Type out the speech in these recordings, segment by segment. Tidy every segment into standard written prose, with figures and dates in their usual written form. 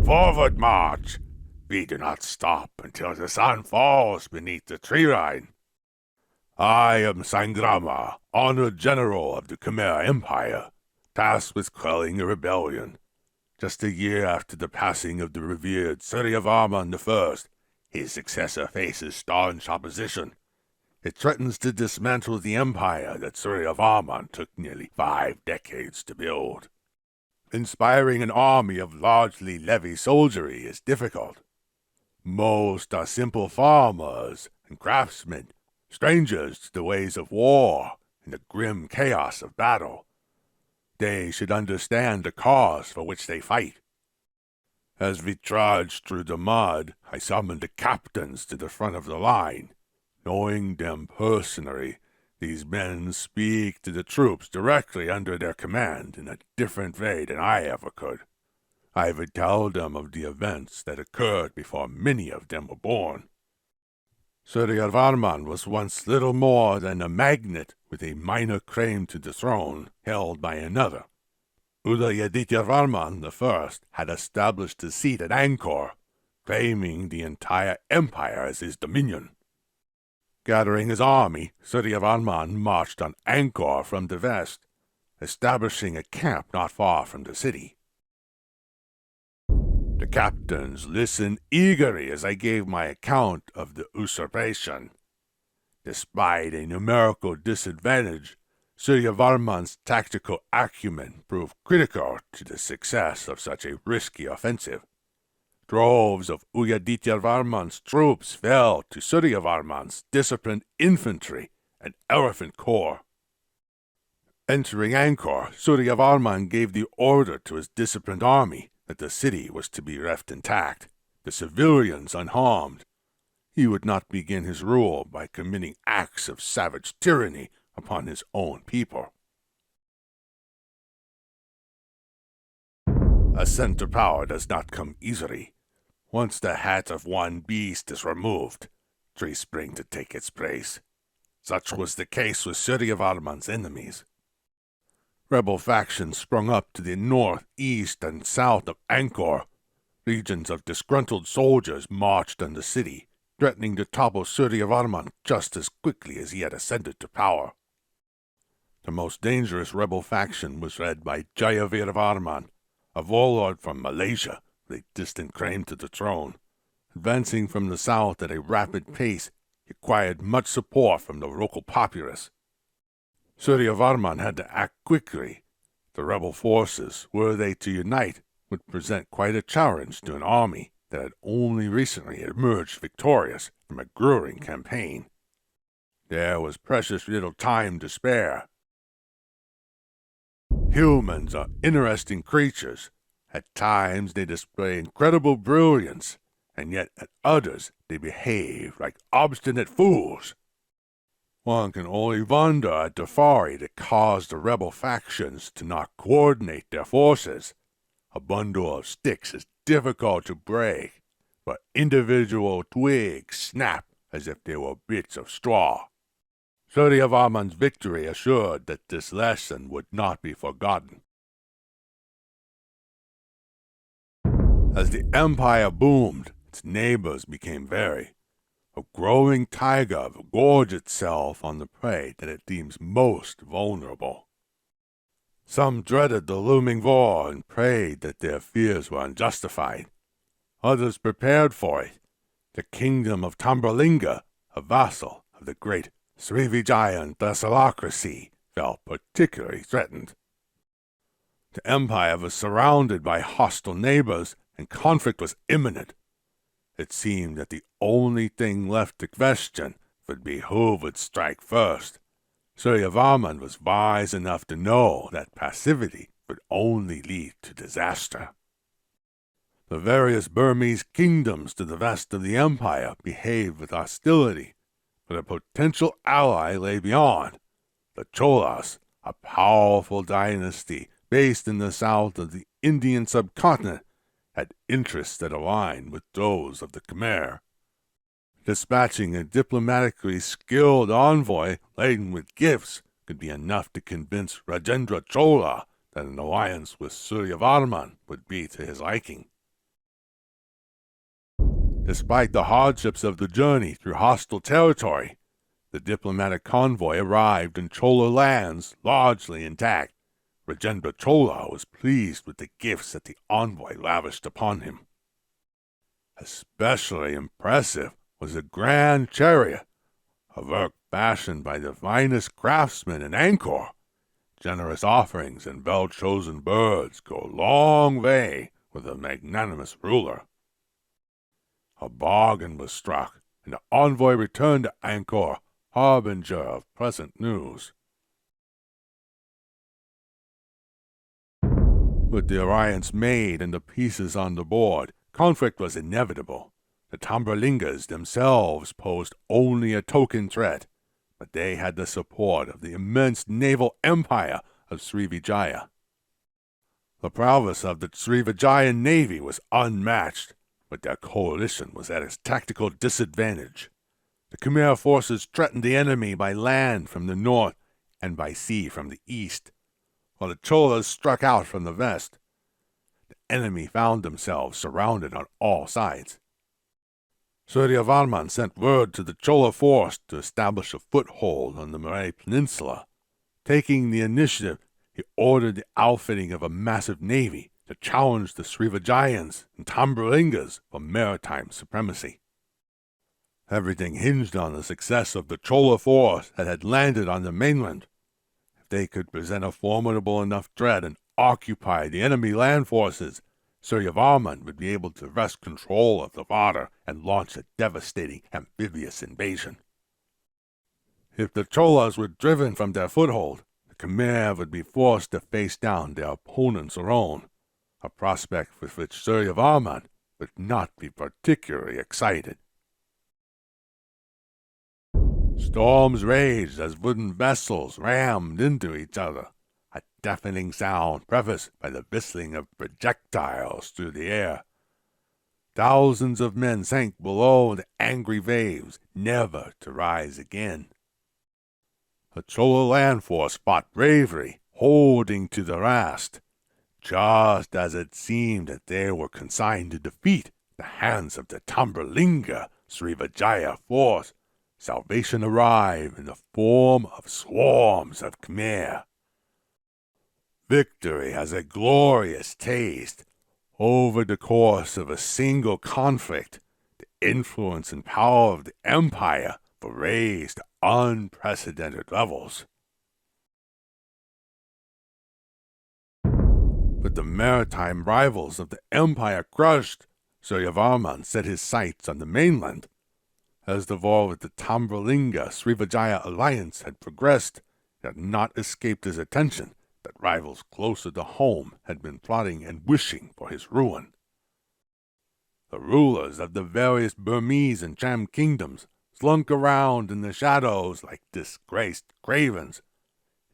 Forward march! We do not stop until the sun falls beneath the tree line. I am Sangrama, honored general of the Khmer Empire, tasked with quelling a rebellion. Just a year after the passing of the revered Suryavarmán I, his successor faces staunch opposition. It threatens to dismantle the empire that Suryavarmán took nearly 5 decades to build. Inspiring an army of largely levy soldiery is difficult. Most are simple farmers and craftsmen, strangers to the ways of war and the grim chaos of battle. They should understand the cause for which they fight. As we trudged through the mud, I summoned the captains to the front of the line. Knowing them personally, these men speak to the troops directly under their command in a different way than I ever could. I would tell them of the events that occurred before many of them were born. Suryavarmán was once little more than a magnate with a minor claim to the throne held by another. Udayadityavarmán I had established his seat at Angkor, claiming the entire empire as his dominion. Gathering his army, Suryavarmán marched on Angkor from the west, establishing a camp not far from the city. The captains listened eagerly as I gave my account of the usurpation. Despite a numerical disadvantage, Suryavarmán's tactical acumen proved critical to the success of such a risky offensive. Droves of Udayadityavarmán's troops fell to Suryavarmán's disciplined infantry and elephant corps. Entering Angkor, Suryavarmán gave the order to his disciplined army that the city was to be left intact, the civilians unharmed. He would not begin his rule by committing acts of savage tyranny upon his own people. Ascent to power does not come easily. Once the hat of one beast is removed, trees spring to take its place. Such was the case with Suryavarmán's enemies. Rebel factions sprung up to the north, east, and south of Angkor. Legions of disgruntled soldiers marched on the city, threatening to topple Suryavarmán just as quickly as he had ascended to power. The most dangerous rebel faction was led by Jayavirvarmán, a warlord from Malaysia with a distant claim to the throne. Advancing from the south at a rapid pace, he acquired much support from the local populace. Suryavarmán had to act quickly. The rebel forces, were they to unite, would present quite a challenge to an army that had only recently emerged victorious from a grueling campaign. There was precious little time to spare. Humans are interesting creatures. At times they display incredible brilliance, and yet at others they behave like obstinate fools. One can only wonder at the folly that caused the rebel factions to not coordinate their forces. A bundle of sticks is difficult to break, but individual twigs snap as if they were bits of straw. Suryavarmán's victory assured that this lesson would not be forgotten. As the empire boomed, its neighbors became wary. A growing tiger will gorge itself on the prey that it deems most vulnerable. Some dreaded the looming war and prayed that their fears were unjustified. Others prepared for it. The kingdom of Tambralinga, a vassal of the great Srivijayan Thessalocracy, felt particularly threatened. The empire was surrounded by hostile neighbors, and conflict was imminent. It seemed that the only thing left to question would be who would strike first. Suryavarmán was wise enough to know that passivity would only lead to disaster. The various Burmese kingdoms to the west of the empire behaved with hostility, but a potential ally lay beyond. The Cholas, a powerful dynasty based in the south of the Indian subcontinent, had interests that aligned with those of the Khmer. Dispatching a diplomatically skilled envoy laden with gifts could be enough to convince Rajendra Chola that an alliance with Suryavarmán would be to his liking. Despite the hardships of the journey through hostile territory, the diplomatic convoy arrived in Chola lands largely intact. Rajendra Chola was pleased with the gifts that the envoy lavished upon him. Especially impressive was a grand chariot, a work fashioned by the finest craftsmen in Angkor. Generous offerings and well-chosen birds go a long way with a magnanimous ruler. A bargain was struck, and the envoy returned to Angkor, harbinger of present news. With the alliance made and the pieces on the board, conflict was inevitable. The Tambralingas themselves posed only a token threat, but they had the support of the immense naval empire of Srivijaya. The prowess of the Srivijayan navy was unmatched, but their coalition was at its tactical disadvantage. The Khmer forces threatened the enemy by land from the north and by sea from the east, while the Cholas struck out from the west. The enemy found themselves surrounded on all sides. Suryavarmán sent word to the Chola force to establish a foothold on the Malay Peninsula. Taking the initiative, he ordered the outfitting of a massive navy to challenge the Srivijayans and Tambralingas for maritime supremacy. Everything hinged on the success of the Chola force that had landed on the mainland. If they could present a formidable enough threat and occupy the enemy land forces, Suryavarmán would be able to wrest control of the water and launch a devastating amphibious invasion. If the Cholas were driven from their foothold, the Khmer would be forced to face down their opponents alone, a prospect with which Suryavarmán would not be particularly excited. Storms raged as wooden vessels rammed into each other, a deafening sound prefaced by the whistling of projectiles through the air. Thousands of men sank below the angry waves, never to rise again. The Chola land force fought bravely, holding to the last. Just as it seemed that they were consigned to defeat the hands of the Tambralinga Srivijaya force, salvation arrived in the form of swarms of Khmer. Victory has a glorious taste. Over the course of a single conflict, the influence and power of the empire were raised to unprecedented levels. With the maritime rivals of the empire crushed, Suryavarmán set his sights on the mainland. As the war with the Tambralinga Srivijaya alliance had progressed, it had not escaped his attention that rivals closer to home had been plotting and wishing for his ruin. The rulers of the various Burmese and Cham kingdoms slunk around in the shadows like disgraced cravens.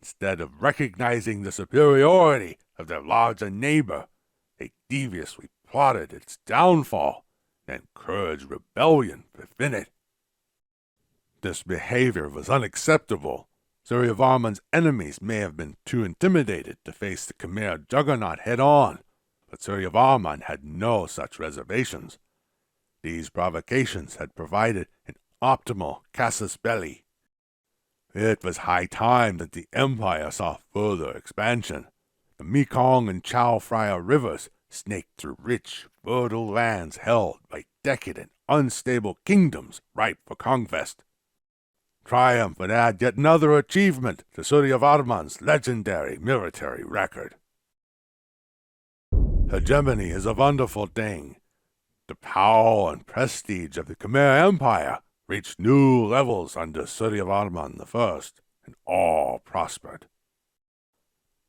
Instead of recognizing the superiority of their larger neighbor, they deviously plotted its downfall and encouraged rebellion within it. This behavior was unacceptable. Suryavarmán's enemies may have been too intimidated to face the Khmer juggernaut head-on, but Suryavarmán had no such reservations. These provocations had provided an optimal casus belli. It was high time that the empire saw further expansion. The Mekong and Chao Phraya rivers snaked through rich, fertile lands held by decadent, unstable kingdoms ripe for conquest. Triumph would add yet another achievement to Suryavarmán's legendary military record. Hegemony is a wonderful thing. The power and prestige of the Khmer Empire reached new levels under Suryavarmán I, and all prospered.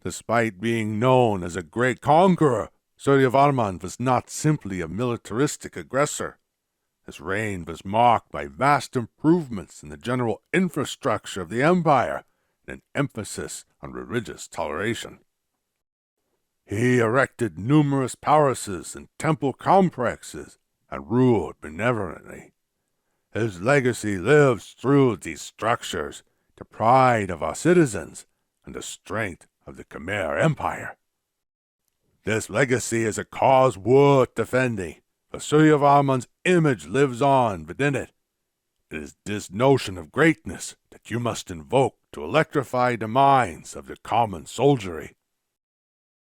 Despite being known as a great conqueror, Suryavarmán was not simply a militaristic aggressor. His reign was marked by vast improvements in the general infrastructure of the empire and an emphasis on religious toleration. He erected numerous palaces and temple complexes and ruled benevolently. His legacy lives through these structures, the pride of our citizens and the strength of the Khmer Empire. This legacy is a cause worth defending, For Suryavarmán's image lives on within it. It is this notion of greatness that you must invoke to electrify the minds of the common soldiery.